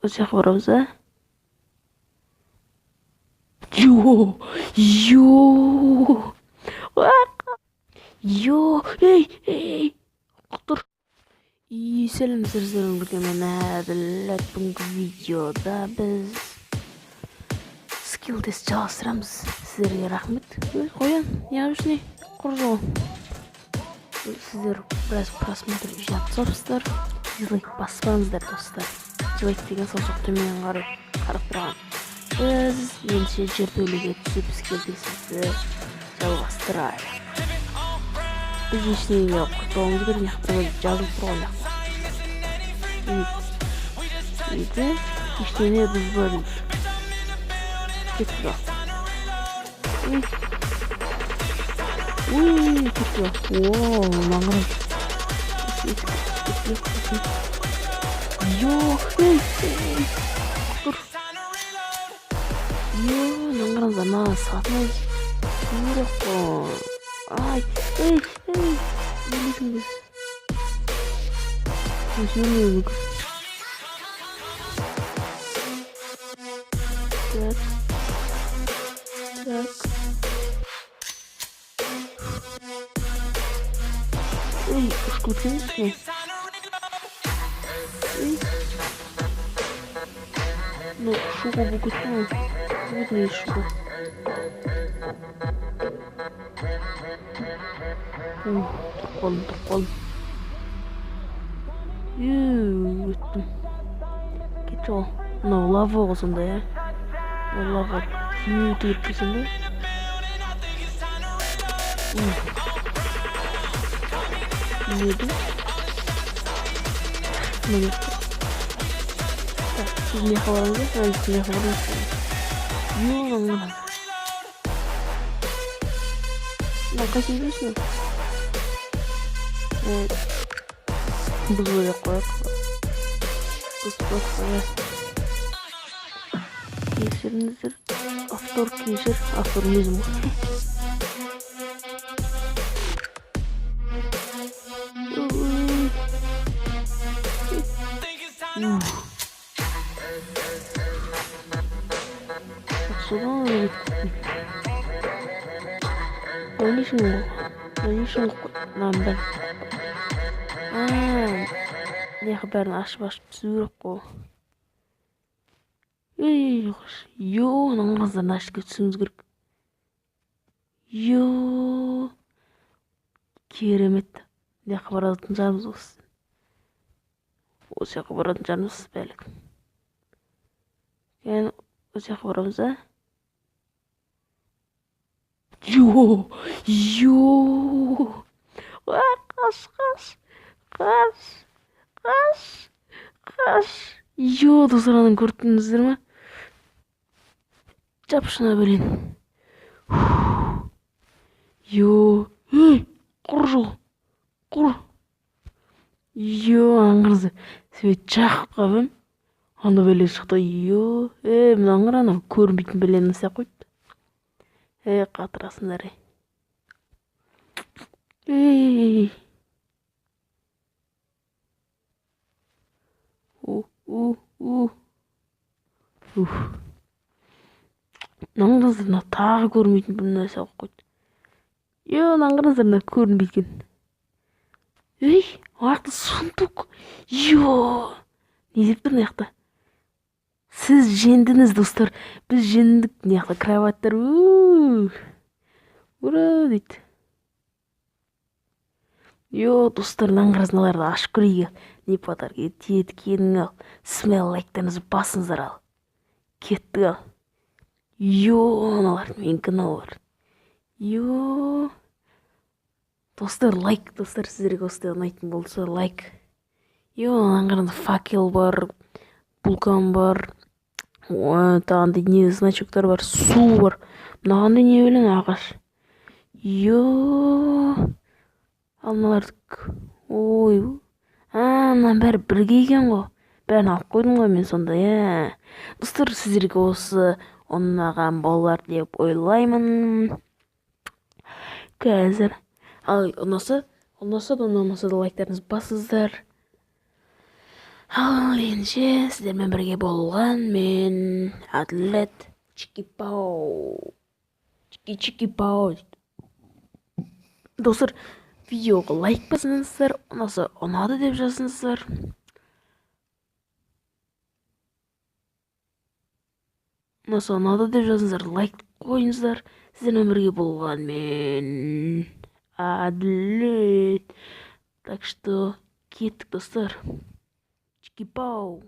Өте барабыз, а? Йо! Йо! Эй! Құтыр! Сәлем бірге мен Әділ. Бүгінгі видеода біз скилл тест жалғастырамыз. Сіздерге рахмет. Қоян, неғып не? Құржол. Сіздер біраз просмотр жатсапсыздар. Дизлайк баспаңыздар, достар. Дизлайк деген сол төмен қарап тұрған. Біз менше жертөлеге түсіп скилл тестті жалғастырайық. Biz işleyiyle kurtulmamız bir yakta жазып тұрған yakta. Еді, işleyiyle біз бар еді. Кетті бақ. Кетті бақ. Ооо, маңырым. Құр. Маңырым зана сатмай. Құрақ қой. Ай, нелесіңді? Нешене өбік. Так. Ұшқы өткеніз не? Ну, шуға бұл көтті. Вот не шуға. Тұрқол. Өттім. Кетші ол. Мынау лава ғысында, я? Лава өте өткесінде. Неді? Неді? Сіз не қаларыңыз? Сіз не қаларыңыз? Мына. Қайсын бересің? Біз өле қояқ. Кесіріңіздер. Автор өзім ғой. Содан өйттім. Ойнешін қой. Неғі бәрін ашып түсіріп қой. Наңғыздан ашып кетсіміз керек. Керемет. Неғі баратын жарымыз осы. Осы яқы баратын жарымыз бәлік. Осы яқы барамыз, а? Қаш. Достарынан көрттіңіздер ма? Жапшына бөлен. Құр. Аңғырызы. Себет жақып қабым. Аны бөле шықты. Мына аңғыр анау көрінбейтін бөлені сәк қойды. Қатырасындар. Наңғырыздарына тағы көрінбейтін бір нәрсе қойды. Наңғырыздарына көрінбейтін. Аяқты сұндық. Не деп тұр неяқта? Сіз жендіңіз, достар. Біз жендік неяқта кроваттар. Ура, дейді. Достар, наңғырызыналарды ашып көрейге. Не патарға теді кенің ал. Смел лайктарыңызды басыңыздар ал. Кеттік ал. Аналар, менкін алар. Достар, лайк. Достар, сіздерге осыдай ұнайтын болса, лайк. Аңғырында факел бар, булкан бар. Тағынды не значоктар бар, су бар. Мынағанды не өлің ағаш. Алмалардық. Мына бәрі бірге екен ғой. Бәрін алып қойдым ғой мен сонда, Достар, сіздерге осы ұнаған болар деп ойлаймын. Қазір. Ал ұнаса да ұнамаса да лайктарыңыз басыңыздар. Ал ендеше сіздермен бірге болған мен Әділет Чики-пау. Чики-пау. Достар, видеоға лайк басыңыздар, ұнаса ұнады деп жазыңыздар. Ұнаса ұнады деп жазыңыздар, лайк қойыңыздар. Сіздермен бірге болған мен Әділет. Так что кеттік достар. Чики-пау.